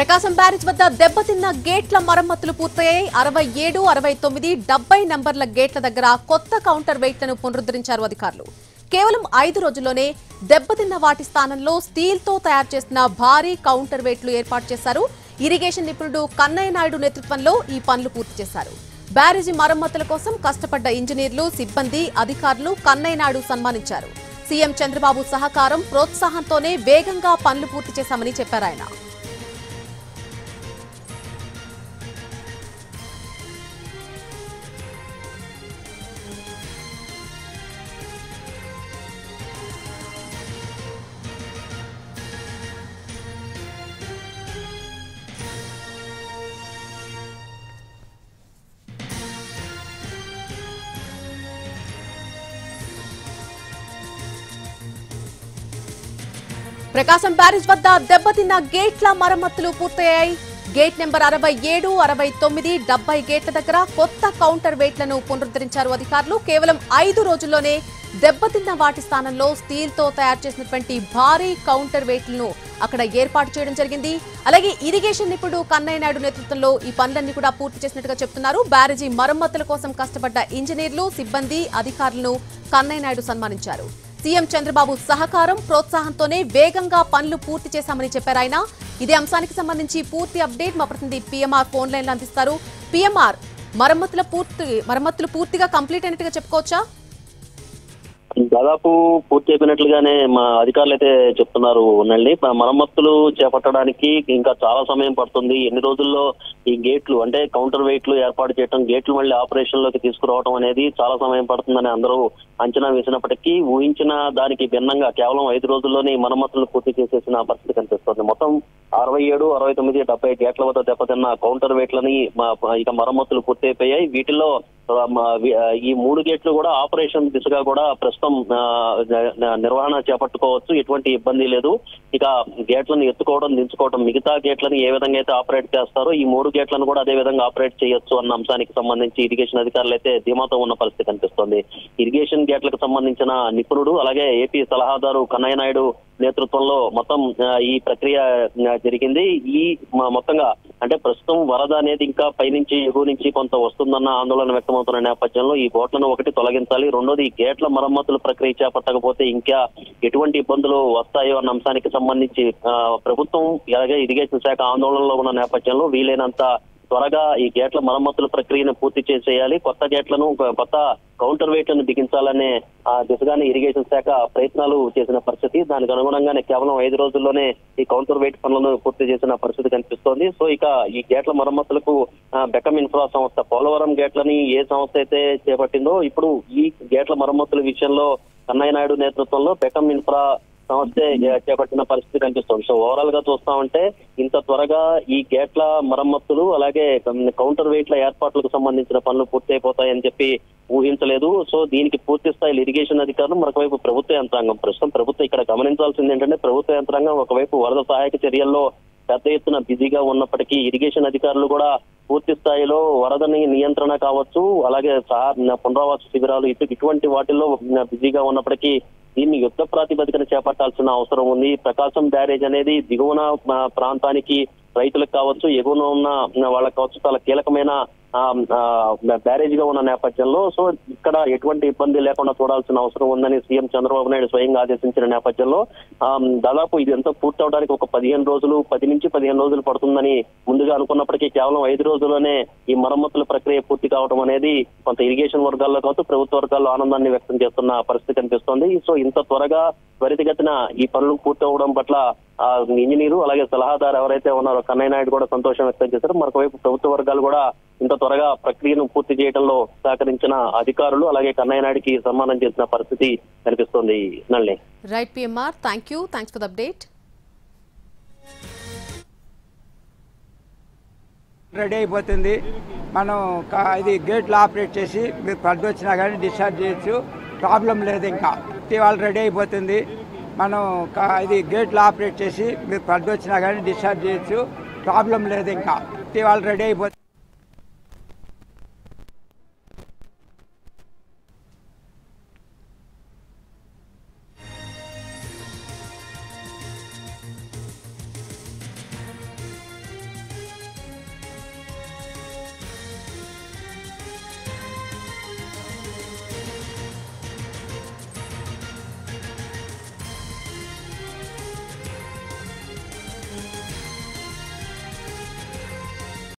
ప్రకాశం barrage వద్ద దెబ్బతిన్న గేట్ల మరమ్మతులు పూర్తయ్యాయి. 67, 69, 70 నంబర్ల గేట్ల దగ్గర కొత్త కౌంటర్ వెయిట్లను పునరుద్ధరించారు అధికారులు. కేవలం 5 రోజుల్లోనే దెబ్బతిన్న వాటి స్థానంలో స్టీల్ తో తయారు చేసిన భారీ కౌంటర్ వెయిట్లు ఏర్పాటు చేశారు. ఇరిగేషన్ నిపుణుడు కన్నయ్య నాయుడు నేతృత్వంలో ఈ పనులు పూర్తి చేశారు. బ్యారేజీ మరమ్మతుల కోసం కష్టపడ్డ ఇంజనీర్లు, సిబ్బంది, అధికారులు కన్నయ్య నాయుడు సన్మానించారు. సీఎం చంద్రబాబు సహకారం, ప్రోత్సాహంతోనే వేగంగా పనులు పూర్తి చేశామని చెప్పారు ఆయన. ప్రకాశం బ్యారేజ్ వద్ద దెబ్బతిన్న గేట్ల మరమ్మతులు పూర్తయ్యాయి. గేట్ నెంబర్ 67, 69, 70 గేట్ల దగ్గర కొత్త కౌంటర్ వెయిట్లను పునరుద్ధరించారు అధికారులు. కేవలం 5 రోజుల్లోనే దెబ్బతిన్న వాటి స్థానంలో స్టీల్ తో తయారు చేసినటువంటి భారీ కౌంటర్ వెయిట్లను అక్కడ ఏర్పాటు చేయడం జరిగింది. అలాగే ఇరిగేషన్ నిపుణుడు కన్నయ్య నాయుడు నేతృత్వంలో ఈ పనులన్నీ కూడా పూర్తి చేసినట్టుగా చెప్తున్నారు. బ్యారేజీ మరమ్మతుల కోసం కష్టపడ్డ ఇంజనీర్లు, సిబ్బంది, అధికారులను కన్నయ్య నాయుడు సన్మానించారు. సీఎం చంద్రబాబు సహకారం, ప్రోత్సాహంతోనే వేగంగా పనులు పూర్తి చేశామని చెప్పారు ఆయన. ఇదే అంశానికి సంబంధించి పూర్తి అప్డేట్ మా ప్రతినిధి పిఎంఆర్ ఫోన్ లైన్ లో అందిస్తారు. పిఎంఆర్, మరమ్మతులు పూర్తిగా కంప్లీట్ అయినట్టుగా చెప్పుకోవచ్చా? దాదాపు పూర్తి అయిపోయినట్లుగానే మా అధికారులు అయితే చెప్తున్నారు. ఉండండి, మరమ్మతులు చేపట్టడానికి ఇంకా చాలా సమయం పడుతుంది. ఎన్ని రోజుల్లో ఈ గేట్లు అంటే కౌంటర్ వెయిట్లు ఏర్పాటు చేయడం, గేట్లు మళ్ళీ ఆపరేషన్ లోకి తీసుకురావడం అనేది చాలా సమయం పడుతుందని అందరూ అంచనా వేసినప్పటికీ ఊహించిన దానికి భిన్నంగా కేవలం 5 రోజుల్లోనే మరమ్మతులు పూర్తి చేసేసిన పరిస్థితి కనిపిస్తుంది. మొత్తం 67, 69, 70 గేట్ల వద్ద దెబ్బతిన్న కౌంటర్ వెయిట్లని ఇక మరమ్మతులు పూర్తి అయిపోయాయి. వీటిల్లో ఈ 3 గేట్లు కూడా ఆపరేషన్ దిశగా కూడా ప్రస్తుతం నిర్వహణ చేపట్టుకోవచ్చు, ఎటువంటి ఇబ్బంది లేదు. ఇక గేట్లను ఎత్తుకోవడం, దించుకోవడం, మిగతా గేట్లను ఏ విధంగా అయితే ఆపరేట్ చేస్తారో ఈ 3 గేట్లను కూడా అదే విధంగా ఆపరేట్ చేయొచ్చు అన్న అంశానికి సంబంధించి ఇరిగేషన్ అధికారులు అయితే ధీమాతో ఉన్న పరిస్థితి కనిపిస్తోంది. ఇరిగేషన్ గేట్లకు సంబంధించిన నిపుణుడు అలాగే ఏపీ సలహాదారు కన్నయ్య నాయుడు నేతృత్వంలో మొత్తం ఈ ప్రక్రియ జరిగింది. ఈ మొత్తంగా అంటే ప్రస్తుతం వరద అనేది ఇంకా పైనుంచి ఎగువ నుంచి కొంత వస్తుందన్న ఆందోళన వ్యక్తమవుతున్న నేపథ్యంలో ఈ బోట్లను ఒకటి తొలగించాలి, రెండోది ఈ గేట్ల మరమ్మతుల ప్రక్రియ చేపట్టకపోతే ఇంకా ఎటువంటి ఇబ్బందులు వస్తాయో అన్న అంశానికి సంబంధించి ప్రభుత్వం అలాగే ఇరిగేషన్ శాఖ ఆందోళనలో ఉన్న నేపథ్యంలో వీలైనంత త్వరగా ఈ గేట్ల మరమ్మతుల ప్రక్రియను పూర్తి చేసేయాలి, కొత్త గేట్లను, కొత్త కౌంటర్ వెయిట్లను బిగించాలనే దిశగానే ఇరిగేషన్ శాఖ ప్రయత్నాలు చేసిన పరిస్థితి. దానికి అనుగుణంగానే కేవలం 5 రోజుల్లోనే ఈ కౌంటర్ వెయిట్ పనులను పూర్తి చేసిన పరిస్థితి కనిపిస్తోంది. సో ఇక ఈ గేట్ల మరమ్మతులకు బెకమ్ ఇన్ఫ్రా సంస్థ పోలవరం గేట్లని ఏ సంస్థ అయితే చేపట్టిందో ఇప్పుడు ఈ గేట్ల మరమ్మతుల విషయంలో కన్నయ్య నాయుడు నేతృత్వంలో బెకమ్ ఇన్ఫ్రా సంస్థే చేపట్టిన పరిస్థితి కనిపిస్తుంది. సో ఓవరాల్ గా చూస్తామంటే ఇంత త్వరగా ఈ గేట్ల మరమ్మతులు అలాగే కౌంటర్ వెయిట్ల ఏర్పాట్లకు సంబంధించిన పనులు పూర్తి అయిపోతాయని చెప్పి ఊహించలేదు. సో దీనికి పూర్తి స్థాయిలో ఇరిగేషన్ అధికారులు, మరొకవైపు ప్రభుత్వ యంత్రాంగం, ప్రస్తుతం ప్రభుత్వం ఇక్కడ గమనించాల్సింది ఏంటంటే ప్రభుత్వ యంత్రాంగం ఒకవైపు వరద సహాయక చర్యల్లో పెద్ద ఎత్తున బిజీగా ఉన్నప్పటికీ ఇరిగేషన్ అధికారులు కూడా పూర్తి స్థాయిలో వరదని నియంత్రణ కావచ్చు, అలాగే పునరావాస శిబిరాలు ఇటువంటి వాటిల్లో బిజీగా ఉన్నప్పటికీ దీన్ని యుద్ధ ప్రాతిపదికన చేపట్టాల్సిన అవసరం ఉంది. ప్రకాశం బ్యారేజ్ అనేది దిగువన ప్రాంతానికి రైతులకు కావచ్చు, ఎగువన ఉన్న వాళ్ళకి కావచ్చు చాలా కీలకమైన బ్యారేజ్ గా ఉన్న నేపథ్యంలో సో ఇక్కడ ఎటువంటి ఇబ్బంది లేకుండా చూడాల్సిన అవసరం ఉందని సీఎం చంద్రబాబు నాయుడు స్వయంగా ఆదేశించిన నేపథ్యంలో దాదాపు ఇది ఎంతో పూర్తి అవడానికి ఒక 10 నుంచి 15 రోజులు పడుతుందని ముందుగా అనుకున్నప్పటికీ కేవలం 5 రోజుల్లోనే ఈ మరమ్మతుల ప్రక్రియ పూర్తి కావడం అనేది కొంత ఇరిగేషన్ వర్గాల్లో కావచ్చు, ప్రభుత్వ వర్గాల్లో ఆనందాన్ని వ్యక్తం చేస్తున్న పరిస్థితి కనిపిస్తోంది. సో ఇంత త్వరగా త్వరితగతిన ఈ పనులు పూర్తి అవడం పట్ల ఇంజనీరు అలాగే సలహాదారు ఎవరైతే ఉన్నారో కన్నయ్య నాయుడు కూడా సంతోషం వ్యక్తం చేశారు. మరొకవైపు ప్రభుత్వ వర్గాలు కూడా ఇంత త్వరగా ప్రక్రియను పూర్తి చేయడంలో సహకరించిన అధికారులు అలాగే కన్నయ్య నాయుడికి సన్మానం చేసిన పరిస్థితి కనిపిస్తోంది. నల్లి right PMR, thanks for the update. Ready అయిపోతుంది. మనం ఇది గేట్లు ఆపరేట్ చేసి మీరు ఫ్లడ్ వచ్చినా కానీ డిశ్చార్జ్ చేయొచ్చు, ప్రాబ్లం లేదు. ఇంకా ఇవాళ రెడీ అయిపోతుంది. మనం ఇది గేట్లు ఆపరేట్ చేసి మీరు ఫ్లడ్ వచ్చినా కానీ డిశ్చార్జ్ చేయొచ్చు, ప్రాబ్లం లేదు. ఇంకా ఇవాళ రెడీ అయిపోతుంది.